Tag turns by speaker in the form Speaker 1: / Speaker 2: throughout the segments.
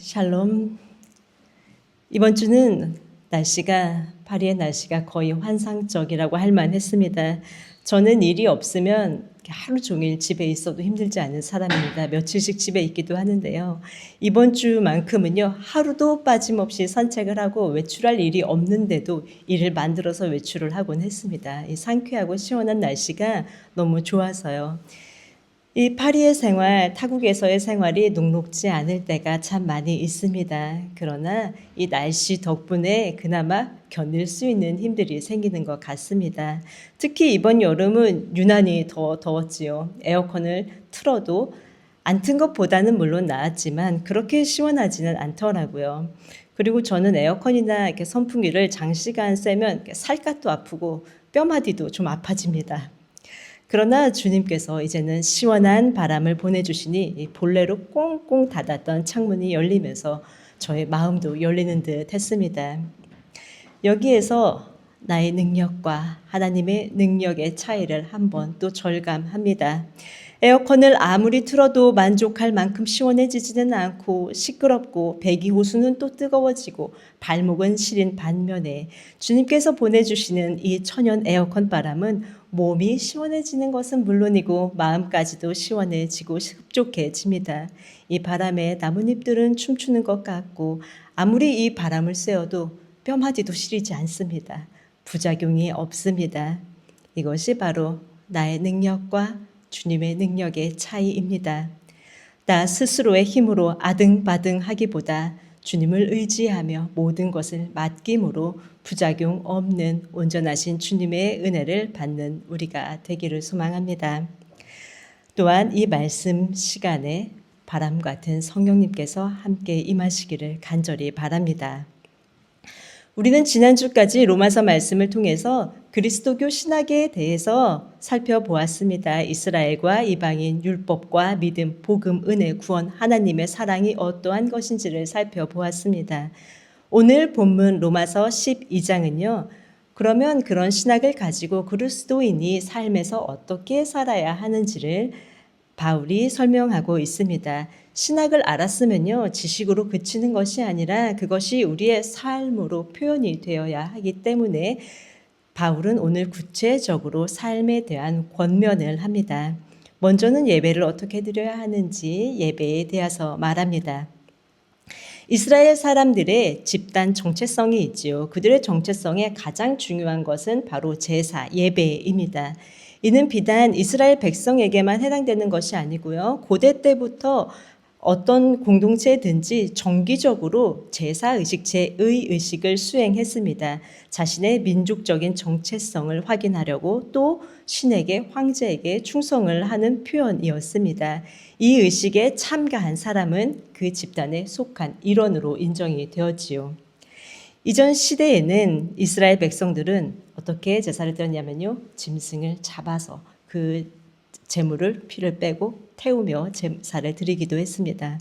Speaker 1: 샬롬. 이번 주는 파리의 날씨가 거의 환상적이라고 할 만했습니다. 저는 일이 없으면 하루 종일 집에 있어도 힘들지 않은 사람입니다. 며칠씩 집에 있기도 하는데요. 이번 주만큼은요, 하루도 빠짐없이 산책을 하고 외출할 일이 없는데도 일을 만들어서 외출을 하곤 했습니다. 이 상쾌하고 시원한 날씨가 너무 좋아서요. 이 파리의 생활, 타국에서의 생활이 녹록지 않을 때가 참 많이 있습니다. 그러나 이 날씨 덕분에 그나마 견딜 수 있는 힘들이 생기는 것 같습니다. 특히 이번 여름은 유난히 더 더웠지요. 에어컨을 틀어도 안 튼 것보다는 물론 나았지만 그렇게 시원하지는 않더라고요. 그리고 저는 에어컨이나 이렇게 선풍기를 장시간 쐬면 살갗도 아프고 뼈마디도 좀 아파집니다. 그러나 주님께서 이제는 시원한 바람을 보내주시니 이 본래로 꽁꽁 닫았던 창문이 열리면서 저의 마음도 열리는 듯 했습니다. 여기에서 나의 능력과 하나님의 능력의 차이를 한번 또 절감합니다. 에어컨을 아무리 틀어도 만족할 만큼 시원해지지는 않고 시끄럽고 배기호수는 또 뜨거워지고 발목은 시린 반면에 주님께서 보내주시는 이 천연 에어컨 바람은 몸이 시원해지는 것은 물론이고 마음까지도 시원해지고 흡족해집니다. 이 바람에 나뭇잎들은 춤추는 것 같고 아무리 이 바람을 쐬어도 뼈마디도 시리지 않습니다. 부작용이 없습니다. 이것이 바로 나의 능력과 주님의 능력의 차이입니다. 나 스스로의 힘으로 아등바등하기보다 주님을 의지하며 모든 것을 맡김으로 부작용 없는 온전하신 주님의 은혜를 받는 우리가 되기를 소망합니다. 또한 이 말씀 시간에 바람 같은 성령님께서 함께 임하시기를 간절히 바랍니다. 우리는 지난주까지 로마서 말씀을 통해서 그리스도교 신학에 대해서 살펴보았습니다. 이스라엘과 이방인, 율법과 믿음, 복음, 은혜, 구원, 하나님의 사랑이 어떠한 것인지를 살펴보았습니다. 오늘 본문 로마서 12장은요. 그러면 그런 신학을 가지고 그리스도인이 삶에서 어떻게 살아야 하는지를 바울이 설명하고 있습니다. 신학을 알았으면요, 지식으로 그치는 것이 아니라 그것이 우리의 삶으로 표현이 되어야 하기 때문에 바울은 오늘 구체적으로 삶에 대한 권면을 합니다. 먼저는 예배를 어떻게 드려야 하는지 예배에 대해서 말합니다. 이스라엘 사람들의 집단 정체성이 있지요. 그들의 정체성에 가장 중요한 것은 바로 제사, 예배입니다. 이는 비단 이스라엘 백성에게만 해당되는 것이 아니고요. 고대 때부터 어떤 공동체든지 정기적으로 제사의식, 제의의식을 수행했습니다. 자신의 민족적인 정체성을 확인하려고 또 신에게, 황제에게 충성을 하는 표현이었습니다. 이 의식에 참가한 사람은 그 집단에 속한 일원으로 인정이 되었지요. 이전 시대에는 이스라엘 백성들은 어떻게 제사를 드렸냐면요. 짐승을 잡아서 그 제물을 피를 빼고 태우며 제사를 드리기도 했습니다.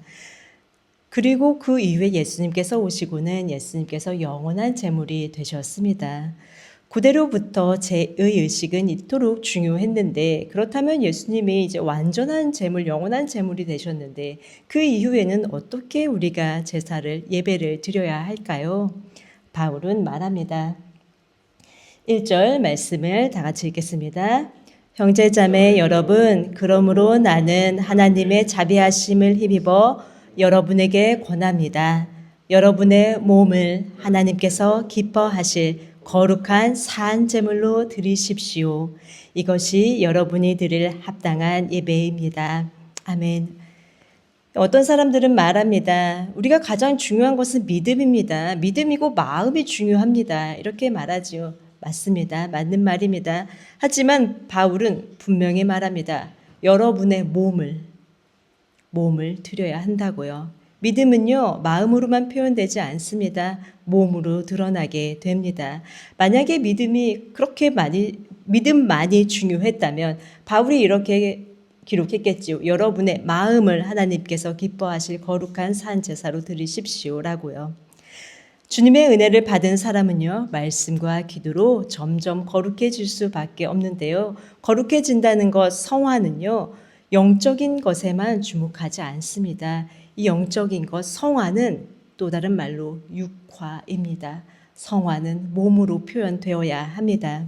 Speaker 1: 그리고 그 이후에 예수님께서 오시고는 예수님께서 영원한 제물이 되셨습니다. 고대로부터 제의의식은 이토록 중요했는데 그렇다면 예수님이 이제 완전한 제물, 영원한 제물이 되셨는데 그 이후에는 어떻게 우리가 제사를, 예배를 드려야 할까요? 바울은 말합니다. 1절 말씀을 다 같이 읽겠습니다. 형제자매 여러분, 그러므로 나는 하나님의 자비하심을 힘입어 여러분에게 권합니다. 여러분의 몸을 하나님께서 기뻐하실 거룩한 산 제물로 드리십시오. 이것이 여러분이 드릴 합당한 예배입니다. 아멘. 어떤 사람들은 말합니다. 우리가 가장 중요한 것은 믿음입니다. 믿음이고 마음이 중요합니다. 이렇게 말하지요. 맞습니다. 맞는 말입니다. 하지만 바울은 분명히 말합니다. 여러분의 몸을 드려야 한다고요. 믿음은요, 마음으로만 표현되지 않습니다. 몸으로 드러나게 됩니다. 만약에 믿음만이 중요했다면 바울이 이렇게 기록했겠지요. 여러분의 마음을 하나님께서 기뻐하실 거룩한 산 제사로 드리십시오라고요. 주님의 은혜를 받은 사람은요, 말씀과 기도로 점점 거룩해질 수밖에 없는데요. 거룩해진다는 것, 성화는요, 영적인 것에만 주목하지 않습니다. 이 영적인 것, 성화는 또 다른 말로 육화입니다. 성화는 몸으로 표현되어야 합니다.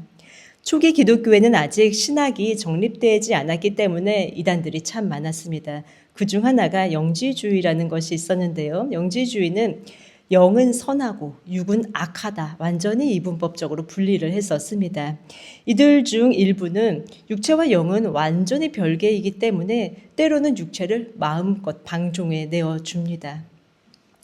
Speaker 1: 초기 기독교에는 아직 신학이 정립되지 않았기 때문에 이단들이 참 많았습니다. 그중 하나가 영지주의라는 것이 있었는데요. 영지주의는 영은 선하고 육은 악하다, 완전히 이분법적으로 분리를 했었습니다. 이들 중 일부는 육체와 영은 완전히 별개이기 때문에 때로는 육체를 마음껏 방종해 내어줍니다.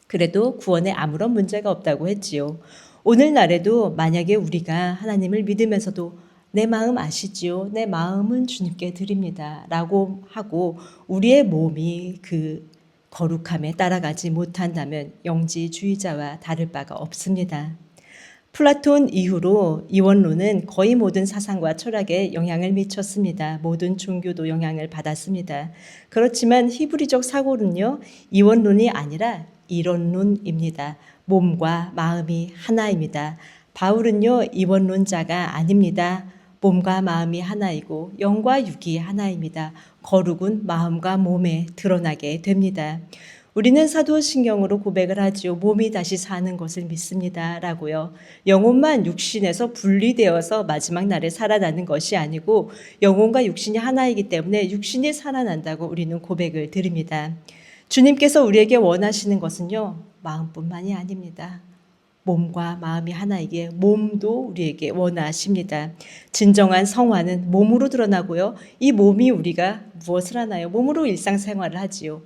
Speaker 1: 그래도 구원에 아무런 문제가 없다고 했지요. 오늘날에도 만약에 우리가 하나님을 믿으면서도 내 마음 아시지요? 내 마음은 주님께 드립니다. 라고 하고 우리의 몸이 그 거룩함에 따라가지 못한다면 영지주의자와 다를 바가 없습니다. 플라톤 이후로 이원론은 거의 모든 사상과 철학에 영향을 미쳤습니다. 모든 종교도 영향을 받았습니다. 그렇지만 히브리적 사고는요, 이원론이 아니라 이론론입니다. 몸과 마음이 하나입니다. 바울은요, 이원론자가 아닙니다. 몸과 마음이 하나이고 영과 육이 하나입니다. 거룩은 마음과 몸에 드러나게 됩니다. 우리는 사도신경으로 고백을 하지요. 몸이 다시 사는 것을 믿습니다. 라고요. 영혼만 육신에서 분리되어서 마지막 날에 살아나는 것이 아니고 영혼과 육신이 하나이기 때문에 육신이 살아난다고 우리는 고백을 드립니다. 주님께서 우리에게 원하시는 것은요, 마음뿐만이 아닙니다. 몸과 마음이 하나이기에 몸도 우리에게 원하십니다. 진정한 성화는 몸으로 드러나고요. 이 몸이 우리가 무엇을 하나요? 몸으로 일상생활을 하지요.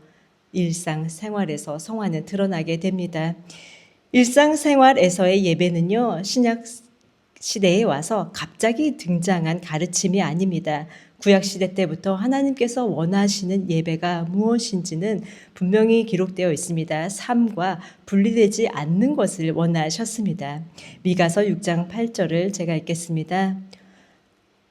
Speaker 1: 일상생활에서 성화는 드러나게 됩니다. 일상생활에서의 예배는요, 신약 시대에 와서 갑자기 등장한 가르침이 아닙니다. 구약시대 때부터 하나님께서 원하시는 예배가 무엇인지는 분명히 기록되어 있습니다. 삶과 분리되지 않는 것을 원하셨습니다. 미가서 6장 8절을 제가 읽겠습니다.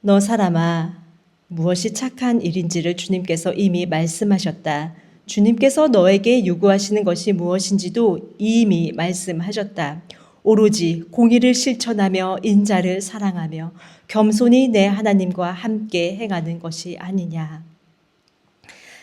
Speaker 1: 너 사람아, 무엇이 착한 일인지를 주님께서 이미 말씀하셨다. 주님께서 너에게 요구하시는 것이 무엇인지도 이미 말씀하셨다. 오로지 공의를 실천하며 인자를 사랑하며 겸손히 내 하나님과 함께 행하는 것이 아니냐.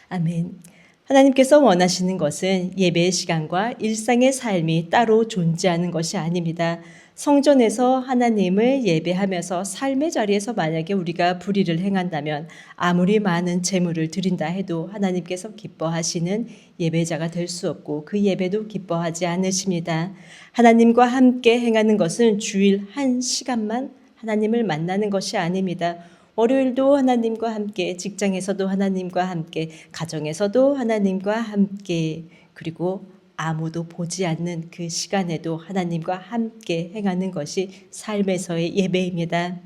Speaker 1: 아멘. 하나님께서 원하시는 것은 예배의 시간과 일상의 삶이 따로 존재하는 것이 아닙니다. 성전에서 하나님을 예배하면서 삶의 자리에서 만약에 우리가 불의를 행한다면 아무리 많은 재물을 드린다 해도 하나님께서 기뻐하시는 예배자가 될 수 없고 그 예배도 기뻐하지 않으십니다. 하나님과 함께 행하는 것은 주일 1시간만 하나님을 만나는 것이 아닙니다. 월요일도 하나님과 함께, 직장에서도 하나님과 함께, 가정에서도 하나님과 함께, 그리고 아무도 보지 않는 그 시간에도 하나님과 함께 행하는 것이 삶에서의 예배입니다.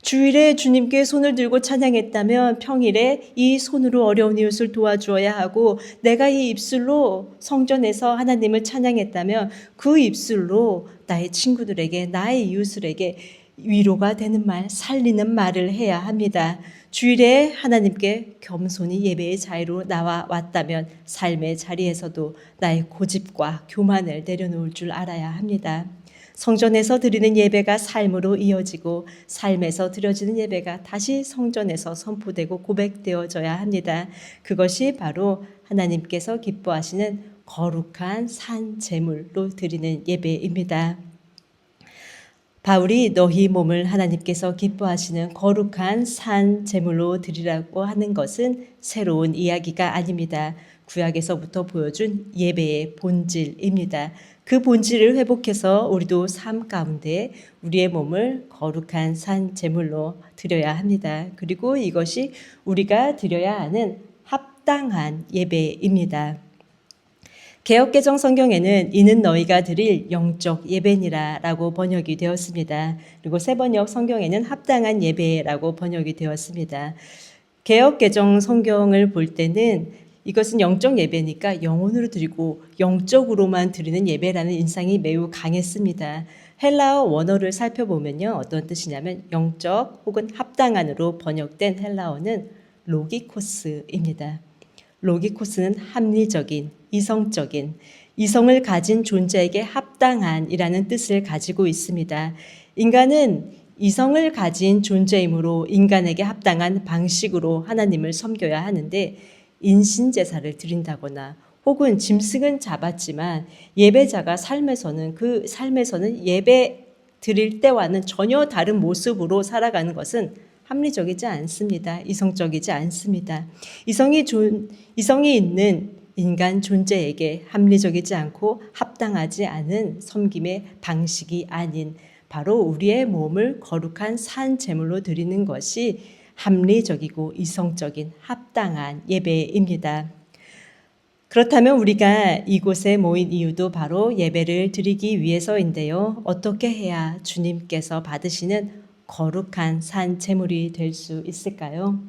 Speaker 1: 주일에 주님께 손을 들고 찬양했다면 평일에 이 손으로 어려운 이웃을 도와주어야 하고, 내가 이 입술로 성전에서 하나님을 찬양했다면 그 입술로 나의 친구들에게, 나의 이웃들에게 위로가 되는 말, 살리는 말을 해야 합니다. 주일에 하나님께 겸손히 예배의 자리로 나와 왔다면 삶의 자리에서도 나의 고집과 교만을 내려놓을 줄 알아야 합니다. 성전에서 드리는 예배가 삶으로 이어지고 삶에서 드려지는 예배가 다시 성전에서 선포되고 고백되어져야 합니다. 그것이 바로 하나님께서 기뻐하시는 거룩한 산 제물로 드리는 예배입니다. 바울이 너희 몸을 하나님께서 기뻐하시는 거룩한 산 제물로 드리라고 하는 것은 새로운 이야기가 아닙니다. 구약에서부터 보여준 예배의 본질입니다. 그 본질을 회복해서 우리도 삶 가운데 우리의 몸을 거룩한 산 제물로 드려야 합니다. 그리고 이것이 우리가 드려야 하는 합당한 예배입니다. 개역개정 성경에는 이는 너희가 드릴 영적 예배니라 라고 번역이 되었습니다. 그리고 새번역 성경에는 합당한 예배라고 번역이 되었습니다. 개역개정 성경을 볼 때는 이것은 영적 예배니까 영혼으로 드리고 영적으로만 드리는 예배라는 인상이 매우 강했습니다. 헬라어 원어를 살펴보면요, 어떤 뜻이냐면 영적 혹은 합당한으로 번역된 헬라어는 로기코스입니다. 로기코스는 합리적인, 이성적인, 이성을 가진 존재에게 합당한이라는 뜻을 가지고 있습니다. 인간은 이성을 가진 존재이므로 인간에게 합당한 방식으로 하나님을 섬겨야 하는데 인신제사를 드린다거나 혹은 짐승은 잡았지만 예배자가 삶에서는 예배 드릴 때와는 전혀 다른 모습으로 살아가는 것은 합리적이지 않습니다. 이성적이지 않습니다. 이성이 있는 인간 존재에게 합리적이지 않고 합당하지 않은 섬김의 방식이 아닌 바로 우리의 몸을 거룩한 산 제물로 드리는 것이 합리적이고 이성적인 합당한 예배입니다. 그렇다면 우리가 이곳에 모인 이유도 바로 예배를 드리기 위해서인데요. 어떻게 해야 주님께서 받으시는 거룩한 산 제물이 될 수 있을까요?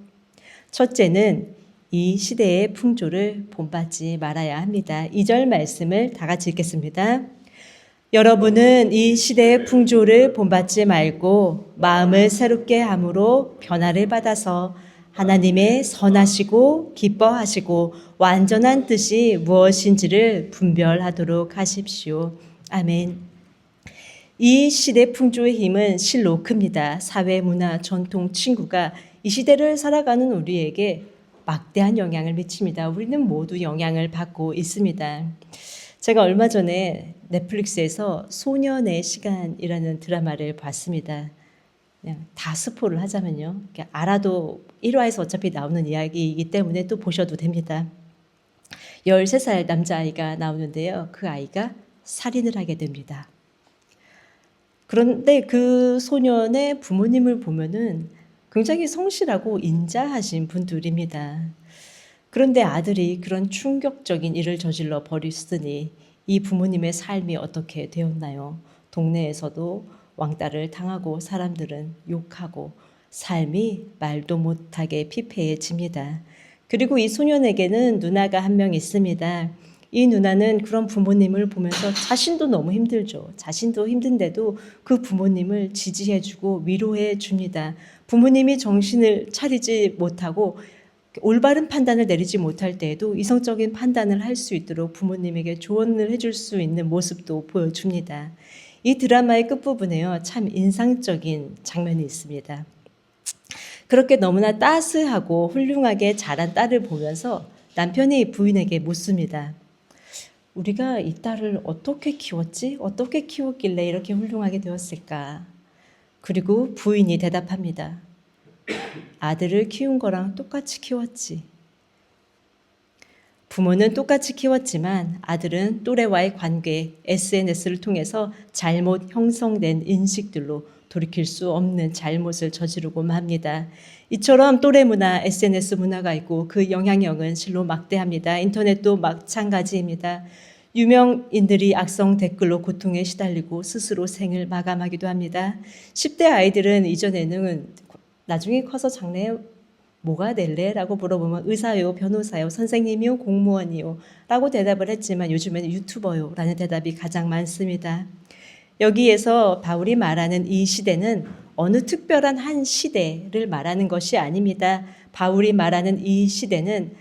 Speaker 1: 첫째는 이 시대의 풍조를 본받지 말아야 합니다. 2절 말씀을 다 같이 읽겠습니다. 여러분은 이 시대의 풍조를 본받지 말고 마음을 새롭게 함으로 변화를 받아서 하나님의 선하시고 기뻐하시고 완전한 뜻이 무엇인지를 분별하도록 하십시오. 아멘. 이 시대 풍조의 힘은 실로 큽니다. 사회, 문화, 전통, 친구가 이 시대를 살아가는 우리에게 막대한 영향을 미칩니다. 우리는 모두 영향을 받고 있습니다. 제가 얼마 전에 넷플릭스에서 소년의 시간이라는 드라마를 봤습니다. 그냥 다 스포를 하자면요. 알아도 1화에서 어차피 나오는 이야기이기 때문에 또 보셔도 됩니다. 13살 남자아이가 나오는데요. 그 아이가 살인을 하게 됩니다. 그런데 그 소년의 부모님을 보면은 굉장히 성실하고 인자하신 분들입니다. 그런데 아들이 그런 충격적인 일을 저질러 버렸으니 이 부모님의 삶이 어떻게 되었나요? 동네에서도 왕따를 당하고 사람들은 욕하고 삶이 말도 못하게 피폐해집니다. 그리고 이 소년에게는 누나가 한 명 있습니다. 이 누나는 그런 부모님을 보면서 자신도 너무 힘들죠. 자신도 힘든데도 그 부모님을 지지해주고 위로해줍니다. 부모님이 정신을 차리지 못하고 올바른 판단을 내리지 못할 때에도 이성적인 판단을 할 수 있도록 부모님에게 조언을 해줄 수 있는 모습도 보여줍니다. 이 드라마의 끝부분에요. 참 인상적인 장면이 있습니다. 그렇게 너무나 따스하고 훌륭하게 자란 딸을 보면서 남편이 부인에게 묻습니다. 우리가 이 딸을 어떻게 키웠지? 어떻게 키웠길래 이렇게 훌륭하게 되었을까? 그리고 부인이 대답합니다. 아들을 키운 거랑 똑같이 키웠지. 부모는 똑같이 키웠지만 아들은 또래와의 관계, SNS를 통해서 잘못 형성된 인식들로 돌이킬 수 없는 잘못을 저지르고 맙니다. 이처럼 또래 문화, SNS 문화가 있고 그 영향력은 실로 막대합니다. 인터넷도 마찬가지입니다. 유명인들이 악성 댓글로 고통에 시달리고 스스로 생을 마감하기도 합니다. 10대 아이들은 이전에는 나중에 커서 장래 뭐가 될래? 라고 물어보면 의사요, 변호사요, 선생님이요, 공무원이요 라고 대답을 했지만 요즘에는 유튜버요 라는 대답이 가장 많습니다. 여기에서 바울이 말하는 이 시대는 어느 특별한 한 시대를 말하는 것이 아닙니다. 바울이 말하는 이 시대는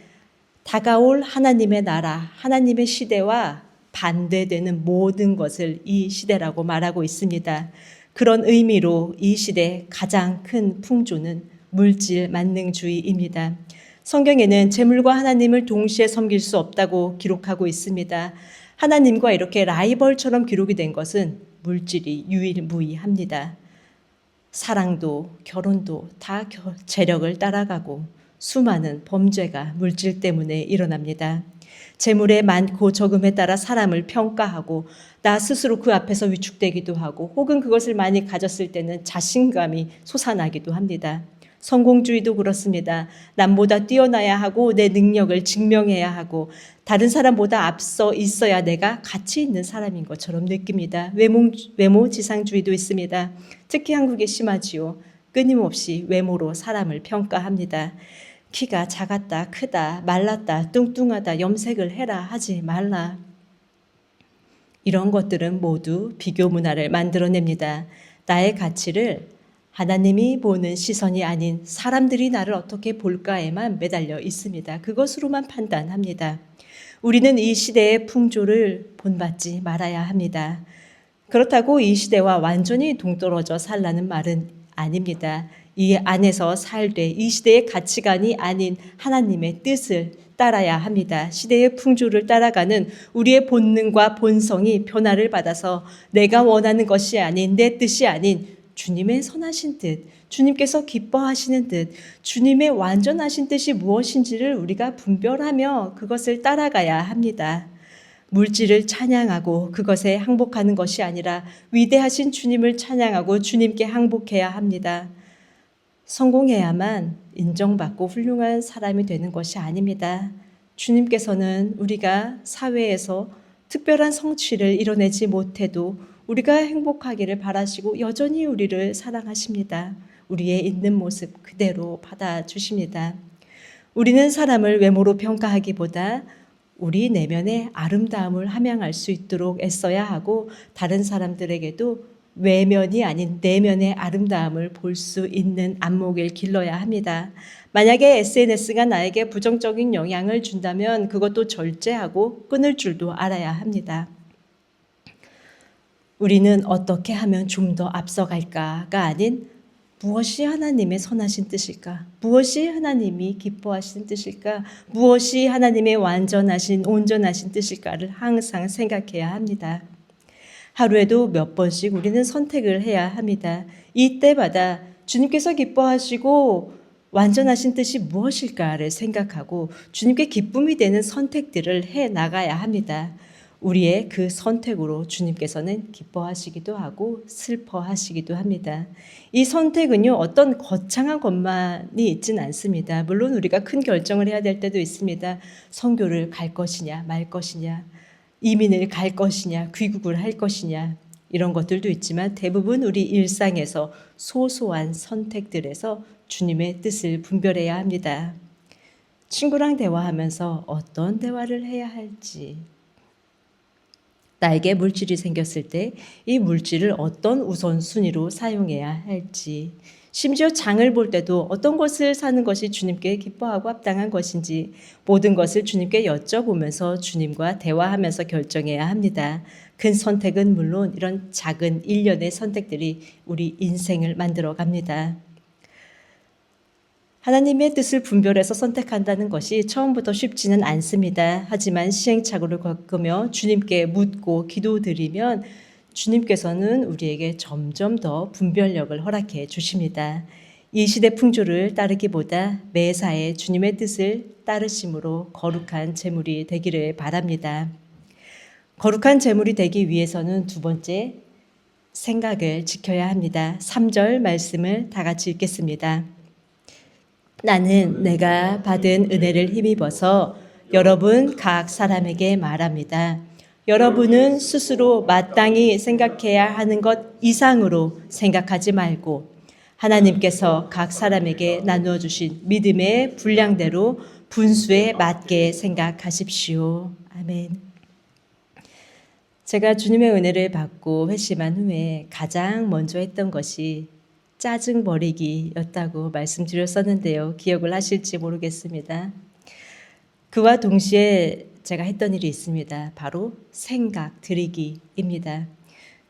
Speaker 1: 다가올 하나님의 나라, 하나님의 시대와 반대되는 모든 것을 이 시대라고 말하고 있습니다. 그런 의미로 이 시대의 가장 큰 풍조는 물질 만능주의입니다. 성경에는 재물과 하나님을 동시에 섬길 수 없다고 기록하고 있습니다. 하나님과 이렇게 라이벌처럼 기록이 된 것은 물질이 유일무이합니다. 사랑도 결혼도 다 재력을 따라가고 수많은 범죄가 물질 때문에 일어납니다. 재물의 많고 적음에 따라 사람을 평가하고 나 스스로 그 앞에서 위축되기도 하고 혹은 그것을 많이 가졌을 때는 자신감이 솟아나기도 합니다. 성공주의도 그렇습니다. 남보다 뛰어나야 하고 내 능력을 증명해야 하고 다른 사람보다 앞서 있어야 내가 가치 있는 사람인 것처럼 느낍니다. 외모 지상주의도 있습니다. 특히 한국에 심하지요. 끊임없이 외모로 사람을 평가합니다. 키가 작았다, 크다, 말랐다, 뚱뚱하다, 염색을 해라, 하지 말라. 이런 것들은 모두 비교 문화를 만들어냅니다. 나의 가치를 하나님이 보는 시선이 아닌 사람들이 나를 어떻게 볼까에만 매달려 있습니다. 그것으로만 판단합니다. 우리는 이 시대의 풍조를 본받지 말아야 합니다. 그렇다고 이 시대와 완전히 동떨어져 살라는 말은 아닙니다. 이 안에서 살되 이 시대의 가치관이 아닌 하나님의 뜻을 따라야 합니다. 시대의 풍조를 따라가는 우리의 본능과 본성이 변화를 받아서 내가 원하는 것이 아닌 내 뜻이 아닌 주님의 선하신 뜻, 주님께서 기뻐하시는 뜻, 주님의 완전하신 뜻이 무엇인지를 우리가 분별하며 그것을 따라가야 합니다. 물질을 찬양하고 그것에 항복하는 것이 아니라 위대하신 주님을 찬양하고 주님께 항복해야 합니다. 성공해야만 인정받고 훌륭한 사람이 되는 것이 아닙니다. 주님께서는 우리가 사회에서 특별한 성취를 이뤄내지 못해도 우리가 행복하기를 바라시고 여전히 우리를 사랑하십니다. 우리의 있는 모습 그대로 받아주십니다. 우리는 사람을 외모로 평가하기보다 우리 내면의 아름다움을 함양할 수 있도록 애써야 하고 다른 사람들에게도 외면이 아닌 내면의 아름다움을 볼 수 있는 안목을 길러야 합니다. 만약에 SNS가 나에게 부정적인 영향을 준다면 그것도 절제하고 끊을 줄도 알아야 합니다. 우리는 어떻게 하면 좀 더 앞서갈까가 아닌 무엇이 하나님의 선하신 뜻일까? 무엇이 하나님이 기뻐하신 뜻일까? 무엇이 하나님의 완전하신 온전하신 뜻일까를 항상 생각해야 합니다. 하루에도 몇 번씩 우리는 선택을 해야 합니다. 이때마다 주님께서 기뻐하시고 완전하신 뜻이 무엇일까를 생각하고 주님께 기쁨이 되는 선택들을 해 나가야 합니다. 우리의 그 선택으로 주님께서는 기뻐하시기도 하고 슬퍼하시기도 합니다. 이 선택은요, 어떤 거창한 것만이 있진 않습니다. 물론 우리가 큰 결정을 해야 될 때도 있습니다. 선교를 갈 것이냐 말 것이냐, 이민을 갈 것이냐 귀국을 할 것이냐, 이런 것들도 있지만 대부분 우리 일상에서 소소한 선택들에서 주님의 뜻을 분별해야 합니다. 친구랑 대화하면서 어떤 대화를 해야 할지, 나에게 물질이 생겼을 때 이 물질을 어떤 우선순위로 사용해야 할지, 심지어 장을 볼 때도 어떤 것을 사는 것이 주님께 기뻐하고 합당한 것인지 모든 것을 주님께 여쭤보면서 주님과 대화하면서 결정해야 합니다. 큰 선택은 물론 이런 작은 일련의 선택들이 우리 인생을 만들어 갑니다. 하나님의 뜻을 분별해서 선택한다는 것이 처음부터 쉽지는 않습니다. 하지만 시행착오를 겪으며 주님께 묻고 기도드리면 주님께서는 우리에게 점점 더 분별력을 허락해 주십니다. 이 시대 풍조를 따르기보다 매사에 주님의 뜻을 따르심으로 거룩한 재물이 되기를 바랍니다. 거룩한 재물이 되기 위해서는 두 번째, 생각을 지켜야 합니다. 3절 말씀을 다 같이 읽겠습니다. 나는 내가 받은 은혜를 힘입어서 여러분 각 사람에게 말합니다. 여러분은 스스로 마땅히 생각해야 하는 것 이상으로 생각하지 말고 하나님께서 각 사람에게 나누어 주신 믿음의 분량대로 분수에 맞게 생각하십시오. 아멘. 제가 주님의 은혜를 받고 회심한 후에 가장 먼저 했던 것이 짜증 버리기였다고 말씀드렸었는데요. 기억을 하실지 모르겠습니다. 그와 동시에 제가 했던 일이 있습니다. 바로 생각 들이기입니다.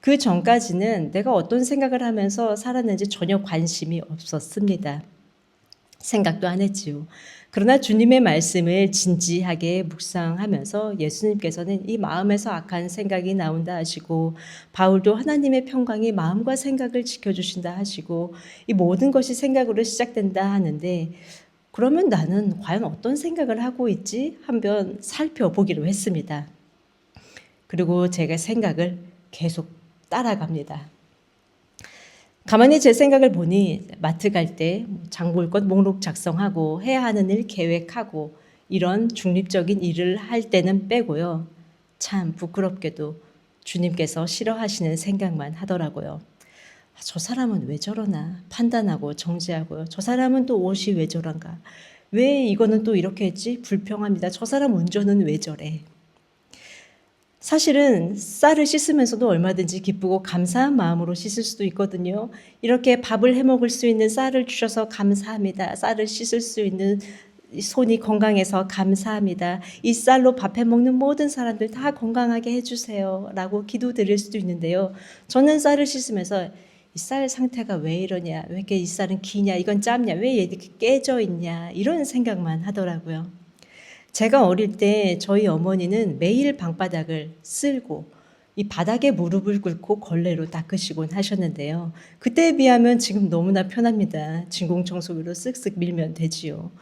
Speaker 1: 그 전까지는 내가 어떤 생각을 하면서 살았는지 전혀 관심이 없었습니다. 생각도 안 했지요. 그러나 주님의 말씀을 진지하게 묵상하면서 예수님께서는 이 마음에서 악한 생각이 나온다 하시고, 바울도 하나님의 평강이 마음과 생각을 지켜주신다 하시고, 이 모든 것이 생각으로 시작된다 하는데, 그러면 나는 과연 어떤 생각을 하고 있지? 한번 살펴보기로 했습니다. 그리고 제가 생각을 계속 따라갑니다. 가만히 제 생각을 보니 마트 갈 때 장 볼 것 목록 작성하고 해야 하는 일 계획하고 이런 중립적인 일을 할 때는 빼고요. 참 부끄럽게도 주님께서 싫어하시는 생각만 하더라고요. 저 사람은 왜 저러나 판단하고 정죄하고요. 저 사람은 또 옷이 왜 저런가? 왜 이거는 또 이렇게 했지? 불평합니다. 저 사람 운전은 왜 저래? 사실은 쌀을 씻으면서도 얼마든지 기쁘고 감사한 마음으로 씻을 수도 있거든요. 이렇게 밥을 해 먹을 수 있는 쌀을 주셔서 감사합니다. 쌀을 씻을 수 있는 손이 건강해서 감사합니다. 이 쌀로 밥 해 먹는 모든 사람들 다 건강하게 해주세요 라고 기도드릴 수도 있는데요. 저는 쌀을 씻으면서 이 쌀 상태가 왜 이러냐, 왜 이렇게 이 쌀은 기냐, 이건 짧냐, 왜 이렇게 깨져 있냐, 이런 생각만 하더라고요. 제가 어릴 때 저희 어머니는 매일 방바닥을 쓸고 이 바닥에 무릎을 꿇고 걸레로 닦으시곤 하셨는데요. 그때에 비하면 지금 너무나 편합니다. 진공청소기로 쓱쓱 밀면 되지요.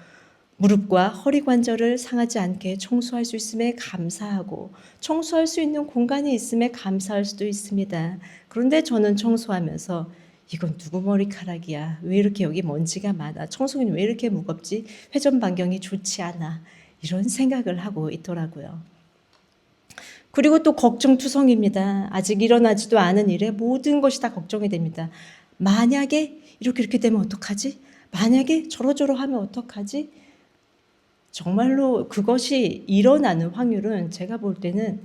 Speaker 1: 무릎과 허리 관절을 상하지 않게 청소할 수 있음에 감사하고 청소할 수 있는 공간이 있음에 감사할 수도 있습니다. 그런데 저는 청소하면서 이건 누구 머리카락이야? 왜 이렇게 여기 먼지가 많아? 청소기는 왜 이렇게 무겁지? 회전 반경이 좋지 않아? 이런 생각을 하고 있더라고요. 그리고 또 걱정투성입니다. 아직 일어나지도 않은 일에 모든 것이 다 걱정이 됩니다. 만약에 이렇게 되면 어떡하지? 만약에 저러저러 하면 어떡하지? 정말로 그것이 일어나는 확률은 제가 볼 때는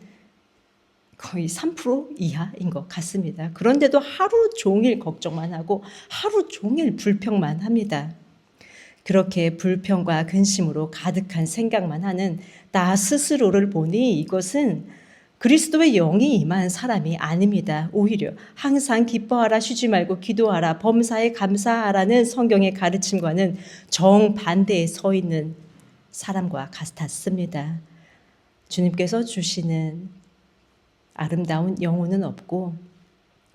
Speaker 1: 거의 3% 이하인 것 같습니다. 그런데도 하루 종일 걱정만 하고 하루 종일 불평만 합니다. 그렇게 불평과 근심으로 가득한 생각만 하는 나 스스로를 보니 이것은 그리스도의 영이 임한 사람이 아닙니다. 오히려 항상 기뻐하라, 쉬지 말고 기도하라, 범사에 감사하라는 성경의 가르침과는 정반대에 서 있는 사람과 같았습니다. 주님께서 주시는 아름다운 영혼은 없고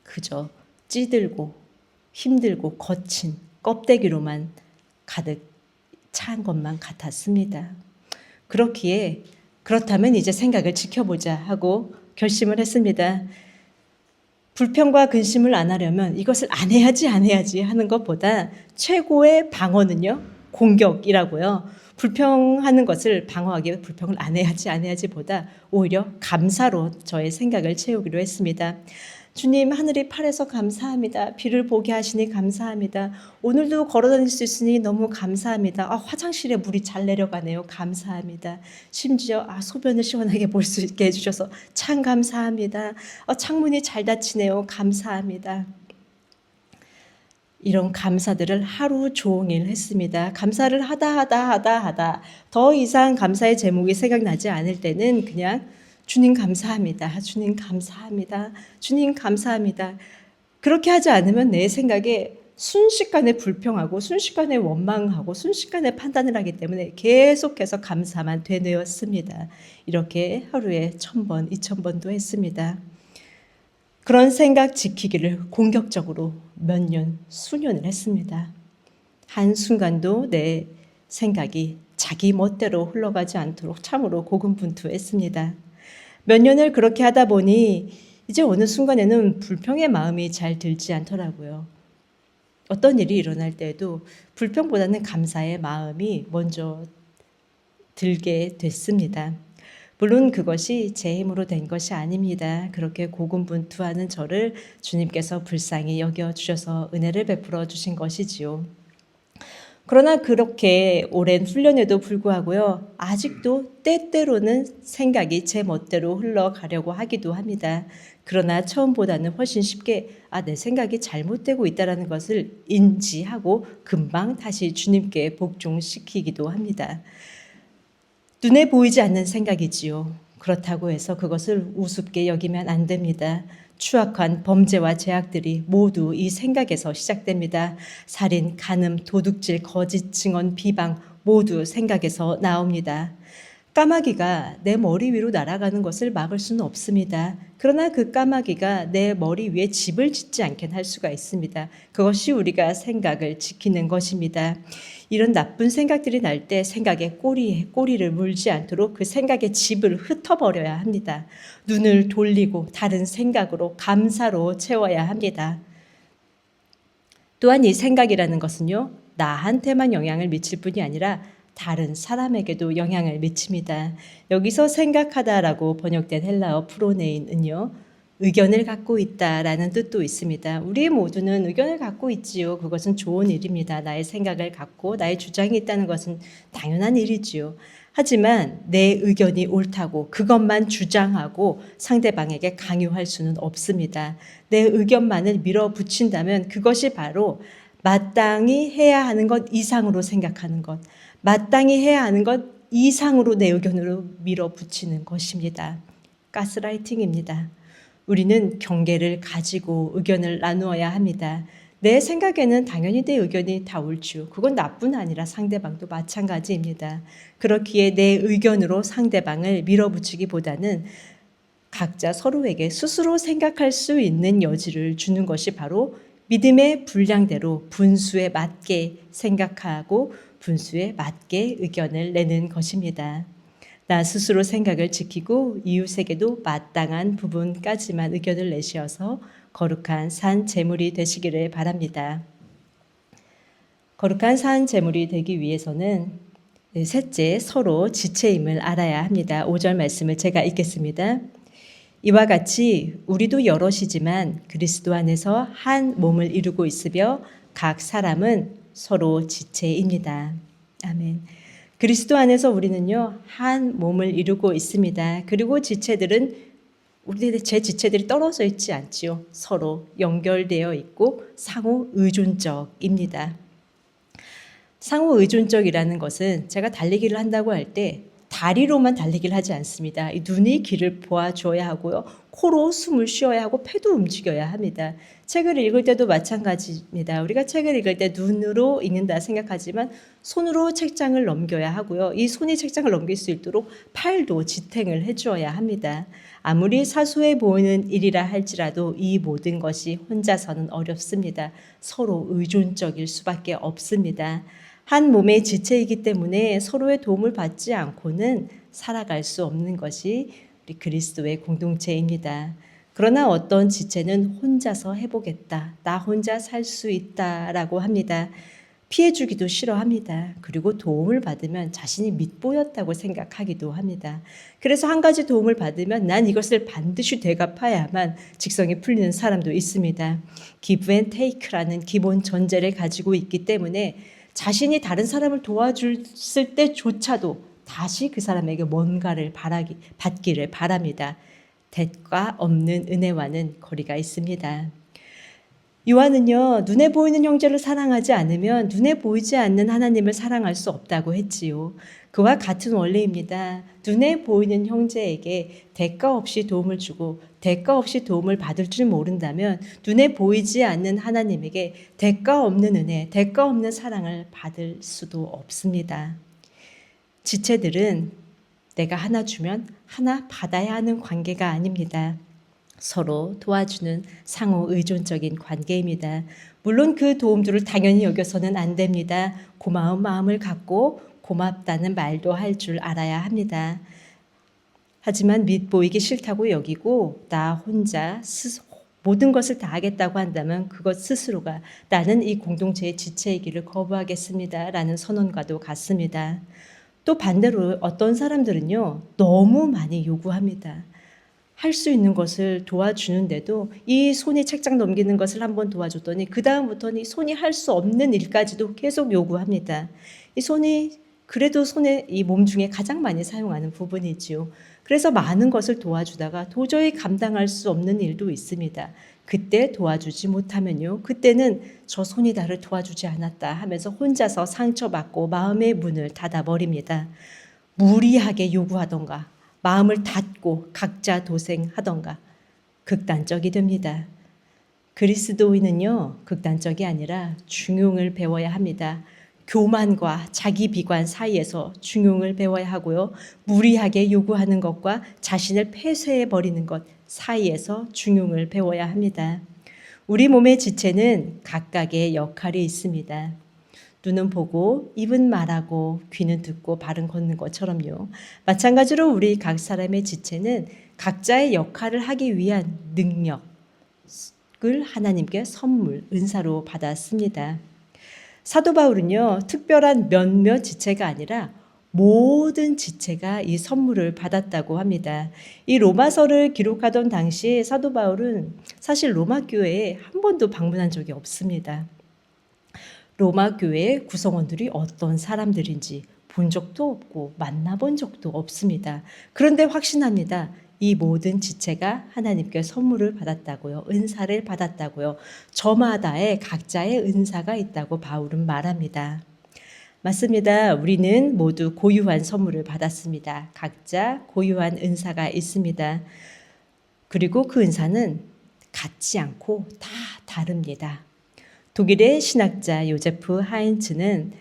Speaker 1: 그저 찌들고 힘들고 거친 껍데기로만 가득 찬 것만 같았습니다. 그렇기에 그렇다면 이제 생각을 지켜보자 하고 결심을 했습니다. 불평과 근심을 안 하려면 이것을 안 해야지 하는 것보다 최고의 방어는요, 공격이라고요. 불평하는 것을 방어하기 위해 불평을 안 해야지 보다 오히려 감사로 저의 생각을 채우기로 했습니다. 주님, 하늘이 파래서 감사합니다. 비를 보게 하시니 감사합니다. 오늘도 걸어다닐 수 있으니 너무 감사합니다. 화장실에 물이 잘 내려가네요. 감사합니다. 심지어 소변을 시원하게 볼 수 있게 해주셔서 참 감사합니다. 창문이 잘 닫히네요. 감사합니다. 이런 감사들을 하루 종일 했습니다. 감사를 하다 더 이상 감사의 제목이 생각나지 않을 때는 그냥 주님 감사합니다. 주님 감사합니다. 주님 감사합니다. 그렇게 하지 않으면 내 생각에 순식간에 불평하고 순식간에 원망하고 순식간에 판단을 하기 때문에 계속해서 감사만 되뇌었습니다. 이렇게 하루에 1000번, 2000번도 했습니다. 그런 생각 지키기를 공격적으로 몇 년, 수년을 했습니다. 한순간도 내 생각이 자기 멋대로 흘러가지 않도록 참으로 고군분투했습니다. 몇 년을 그렇게 하다 보니 이제 어느 순간에는 불평의 마음이 잘 들지 않더라고요. 어떤 일이 일어날 때에도 불평보다는 감사의 마음이 먼저 들게 됐습니다. 물론 그것이 제 힘으로 된 것이 아닙니다. 그렇게 고군분투하는 저를 주님께서 불쌍히 여겨주셔서 은혜를 베풀어 주신 것이지요. 그러나 그렇게 오랜 훈련에도 불구하고요, 아직도 때때로는 생각이 제 멋대로 흘러가려고 하기도 합니다. 그러나 처음보다는 훨씬 쉽게 내 생각이 잘못되고 있다는 것을 인지하고 금방 다시 주님께 복종시키기도 합니다. 눈에 보이지 않는 생각이지요. 그렇다고 해서 그것을 우습게 여기면 안 됩니다. 추악한 범죄와 죄악들이 모두 이 생각에서 시작됩니다. 살인, 간음, 도둑질, 거짓 증언, 비방 모두 생각에서 나옵니다. 까마귀가 내 머리 위로 날아가는 것을 막을 수는 없습니다. 그러나 그 까마귀가 내 머리 위에 집을 짓지 않게 할 수가 있습니다. 그것이 우리가 생각을 지키는 것입니다. 이런 나쁜 생각들이 날 때 생각의 꼬리에 꼬리를 물지 않도록 그 생각의 집을 흩어버려야 합니다. 눈을 돌리고 다른 생각으로 감사로 채워야 합니다. 또한 이 생각이라는 것은요, 나한테만 영향을 미칠 뿐이 아니라 다른 사람에게도 영향을 미칩니다. 여기서 생각하다라고 번역된 헬라어 프로네인은요, 의견을 갖고 있다라는 뜻도 있습니다. 우리 모두는 의견을 갖고 있지요. 그것은 좋은 일입니다. 나의 생각을 갖고 나의 주장이 있다는 것은 당연한 일이지요. 하지만 내 의견이 옳다고 그것만 주장하고 상대방에게 강요할 수는 없습니다. 내 의견만을 밀어붙인다면 그것이 바로 마땅히 해야 하는 것 이상으로 생각하는 것, 마땅히 해야 하는 것 이상으로 내 의견으로 밀어붙이는 것입니다. 가스라이팅입니다. 우리는 경계를 가지고 의견을 나누어야 합니다. 내 생각에는 당연히 내 의견이 다 옳죠. 그건 나뿐 아니라 상대방도 마찬가지입니다. 그렇기에 내 의견으로 상대방을 밀어붙이기보다는 각자 서로에게 스스로 생각할 수 있는 여지를 주는 것이 바로 믿음의 분량대로 분수에 맞게 생각하고 분수에 맞게 의견을 내는 것입니다. 나 스스로 생각을 지키고 이웃에게도 마땅한 부분까지만 의견을 내셔서 거룩한 산 제물이 되시기를 바랍니다. 거룩한 산 제물이 되기 위해서는 셋째, 서로 지체임을 알아야 합니다. 5절 말씀을 제가 읽겠습니다. 이와 같이 우리도 여럿이지만 그리스도 안에서 한 몸을 이루고 있으며 각 사람은 서로 지체입니다. 아멘. 그리스도 안에서 우리는요, 한 몸을 이루고 있습니다. 그리고 지체들은 제 지체들이 떨어져 있지 않지요. 서로 연결되어 있고 상호 의존적입니다. 상호 의존적이라는 것은 제가 달리기를 한다고 할 때 다리로만 달리기를 하지 않습니다. 눈이 길을 보아줘야 하고요. 코로 숨을 쉬어야 하고 폐도 움직여야 합니다. 책을 읽을 때도 마찬가지입니다. 우리가 책을 읽을 때 눈으로 읽는다 생각하지만 손으로 책장을 넘겨야 하고요. 이 손이 책장을 넘길 수 있도록 팔도 지탱을 해주어야 합니다. 아무리 사소해 보이는 일이라 할지라도 이 모든 것이 혼자서는 어렵습니다. 서로 의존적일 수밖에 없습니다. 한 몸의 지체이기 때문에 서로의 도움을 받지 않고는 살아갈 수 없는 것이 우리 그리스도의 공동체입니다. 그러나 어떤 지체는 혼자서 해보겠다, 나 혼자 살 수 있다라고 합니다. 피해주기도 싫어합니다. 그리고 도움을 받으면 자신이 밉보였다고 생각하기도 합니다. 그래서 한 가지 도움을 받으면 난 이것을 반드시 되갚아야만 직성이 풀리는 사람도 있습니다. give and take라는 기본 전제를 가지고 있기 때문에 자신이 다른 사람을 도와줬을 때조차도 다시 그 사람에게 뭔가를 받기를 바랍니다. 대가 없는 은혜와는 거리가 있습니다. 요한은요, 눈에 보이는 형제를 사랑하지 않으면 눈에 보이지 않는 하나님을 사랑할 수 없다고 했지요. 그와 같은 원리입니다. 눈에 보이는 형제에게 대가 없이 도움을 주고 대가 없이 도움을 받을 줄 모른다면 눈에 보이지 않는 하나님에게 대가 없는 은혜, 대가 없는 사랑을 받을 수도 없습니다. 지체들은 내가 하나 주면 하나 받아야 하는 관계가 아닙니다. 서로 도와주는 상호 의존적인 관계입니다. 물론 그 도움들을 당연히 여겨서는 안 됩니다. 고마운 마음을 갖고 고맙다는 말도 할 줄 알아야 합니다. 하지만 밉보이기 싫다고 여기고 나 혼자 모든 것을 다 하겠다고 한다면 그것 스스로가 나는 이 공동체의 지체이기를 거부하겠습니다. 라는 선언과도 같습니다. 또 반대로 어떤 사람들은요, 너무 많이 요구합니다. 할 수 있는 것을 도와주는데도 이 손이 책장 넘기는 것을 한번 도와줬더니 그 다음부터는 이 손이 할 수 없는 일까지도 계속 요구합니다. 이 손이 그래도 손에 이 몸 중에 가장 많이 사용하는 부분이지요. 그래서 많은 것을 도와주다가 도저히 감당할 수 없는 일도 있습니다. 그때 도와주지 못하면요, 그때는 저 손이 나를 도와주지 않았다 하면서 혼자서 상처받고 마음의 문을 닫아버립니다. 무리하게 요구하던가 마음을 닫고 각자 도생하던가 극단적이 됩니다. 그리스도인은요, 극단적이 아니라 중용을 배워야 합니다. 교만과 자기 비관 사이에서 중용을 배워야 하고요. 무리하게 요구하는 것과 자신을 폐쇄해버리는 것 사이에서 중용을 배워야 합니다. 우리 몸의 지체는 각각의 역할이 있습니다. 눈은 보고 입은 말하고 귀는 듣고 발은 걷는 것처럼요. 마찬가지로 우리 각 사람의 지체는 각자의 역할을 하기 위한 능력을 하나님께 선물, 은사로 받았습니다. 사도 바울은요, 특별한 몇몇 지체가 아니라 모든 지체가 이 선물을 받았다고 합니다. 이 로마서를 기록하던 당시 사도 바울은 사실 로마 교회에 한 번도 방문한 적이 없습니다. 로마 교회의 구성원들이 어떤 사람들인지 본 적도 없고 만나본 적도 없습니다. 그런데 확신합니다. 이 모든 지체가 하나님께 선물을 받았다고요. 은사를 받았다고요. 저마다의 각자의 은사가 있다고 바울은 말합니다. 맞습니다. 우리는 모두 고유한 선물을 받았습니다. 각자 고유한 은사가 있습니다. 그리고 그 은사는 같지 않고 다 다릅니다. 독일의 신학자 요제프 하인츠는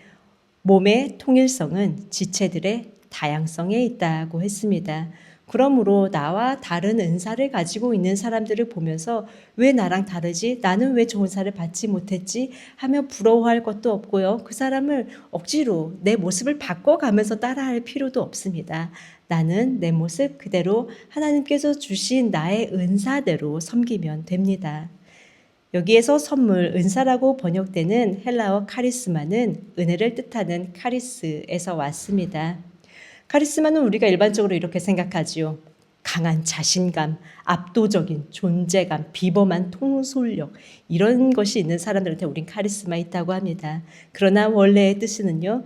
Speaker 1: 몸의 통일성은 지체들의 다양성에 있다고 했습니다. 그러므로 나와 다른 은사를 가지고 있는 사람들을 보면서 왜 나랑 다르지? 나는 왜 저 은사를 받지 못했지? 하며 부러워할 것도 없고요. 그 사람을 억지로 내 모습을 바꿔가면서 따라할 필요도 없습니다. 나는 내 모습 그대로 하나님께서 주신 나의 은사대로 섬기면 됩니다. 여기에서 선물, 은사라고 번역되는 헬라어 카리스마는 은혜를 뜻하는 카리스에서 왔습니다. 카리스마는 우리가 일반적으로 이렇게 생각하지요. 강한 자신감, 압도적인 존재감, 비범한 통솔력 이런 것이 있는 사람들한테 우린 카리스마 있다고 합니다. 그러나 원래의 뜻은요.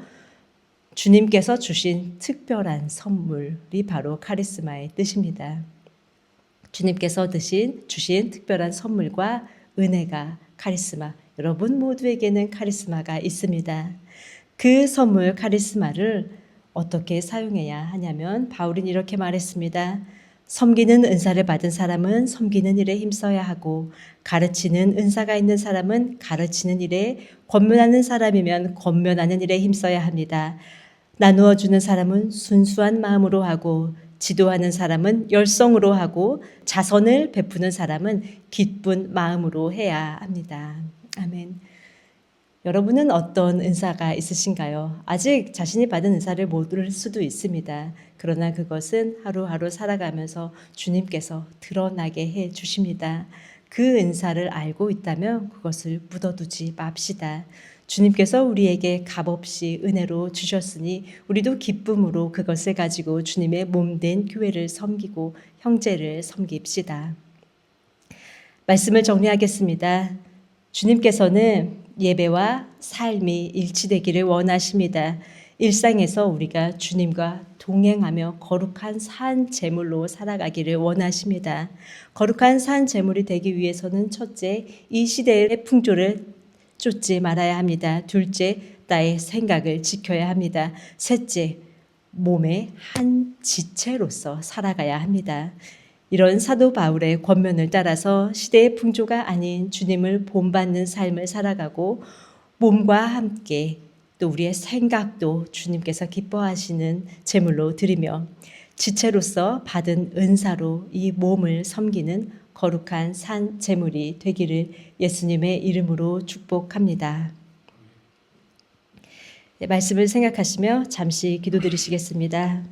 Speaker 1: 주님께서 주신 특별한 선물이 바로 카리스마의 뜻입니다. 주님께서 주신 특별한 선물과 은혜가 카리스마. 여러분 모두에게는 카리스마가 있습니다. 그 선물 카리스마를 어떻게 사용해야 하냐면 바울은 이렇게 말했습니다. 섬기는 은사를 받은 사람은 섬기는 일에 힘써야 하고 가르치는 은사가 있는 사람은 가르치는 일에 권면하는 사람이면 권면하는 일에 힘써야 합니다. 나누어 주는 사람은 순수한 마음으로 하고 지도하는 사람은 열성으로 하고 자선을 베푸는 사람은 기쁜 마음으로 해야 합니다. 아멘. 여러분은 어떤 은사가 있으신가요? 아직 자신이 받은 은사를 모를 수도 있습니다. 그러나 그것은 하루하루 살아가면서 주님께서 드러나게 해 주십니다. 그 은사를 알고 있다면 그것을 묻어두지 맙시다. 주님께서 우리에게 값없이 은혜로 주셨으니 우리도 기쁨으로 그것을 가지고 주님의 몸된 교회를 섬기고 형제를 섬깁시다. 말씀을 정리하겠습니다. 주님께서는 예배와 삶이 일치되기를 원하십니다. 일상에서 우리가 주님과 동행하며 거룩한 산 제물로 살아가기를 원하십니다. 거룩한 산 제물이 되기 위해서는 첫째, 이 시대의 풍조를 쫓지 말아야 합니다. 둘째, 나의 생각을 지켜야 합니다. 셋째, 몸의 한 지체로서 살아가야 합니다. 이런 사도 바울의 권면을 따라서 시대의 풍조가 아닌 주님을 본받는 삶을 살아가고 몸과 함께 또 우리의 생각도 주님께서 기뻐하시는 제물로 드리며 지체로서 받은 은사로 이 몸을 섬기는 거룩한 산 제물이 되기를 예수님의 이름으로 축복합니다. 네, 말씀을 생각하시며 잠시 기도드리시겠습니다.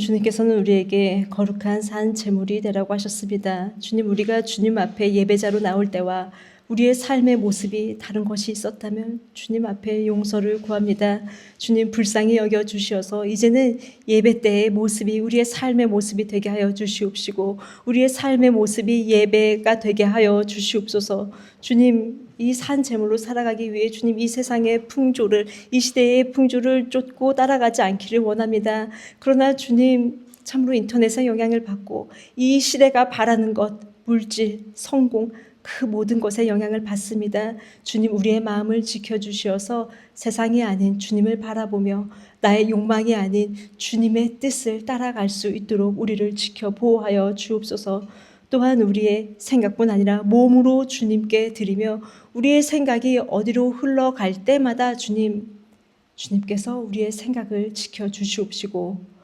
Speaker 1: 주님께서는 우리에게 거룩한 산 제물이 되라고 하셨습니다. 주님, 우리가 주님 앞에 예배자로 나올 때와 우리의 삶의 모습이 다른 것이 있었다면 주님 앞에 용서를 구합니다. 주님, 불쌍히 여겨 주시어서 이제는 예배 때의 모습이 우리의 삶의 모습이 되게 하여 주시옵시고 우리의 삶의 모습이 예배가 되게 하여 주시옵소서. 주님, 이 산 제물로 살아가기 위해 주님 이 세상의 풍조를, 이 시대의 풍조를 쫓고 따라가지 않기를 원합니다. 그러나 주님, 참으로 인터넷의 영향을 받고 이 시대가 바라는 것, 물질, 성공, 그 모든 것에 영향을 받습니다. 주님, 우리의 마음을 지켜주시어서 세상이 아닌 주님을 바라보며 나의 욕망이 아닌 주님의 뜻을 따라갈 수 있도록 우리를 지켜 보호하여 주옵소서. 또한 우리의 생각뿐 아니라 몸으로 주님께 드리며 우리의 생각이 어디로 흘러갈 때마다 주님께서 우리의 생각을 지켜주시옵시고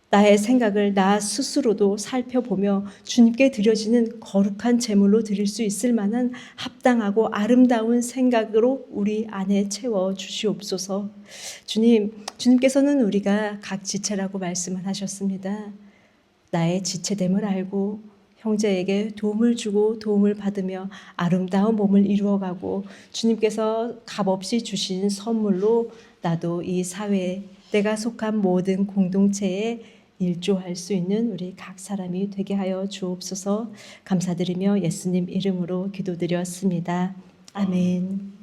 Speaker 1: 나의 생각을 나 스스로도 살펴보며 주님께 드려지는 거룩한 제물로 드릴 수 있을 만한 합당하고 아름다운 생각으로 우리 안에 채워 주시옵소서. 주님께서는 우리가 각 지체라고 말씀을 하셨습니다. 나의 지체됨을 알고 형제에게 도움을 주고 도움을 받으며 아름다운 몸을 이루어가고 주님께서 값없이 주신 선물로 나도 이 사회에 내가 속한 모든 공동체에 일조할 수 있는 우리 각 사람이 되게 하여 주옵소서. 감사드리며 예수님 이름으로 기도드렸습니다. 아멘.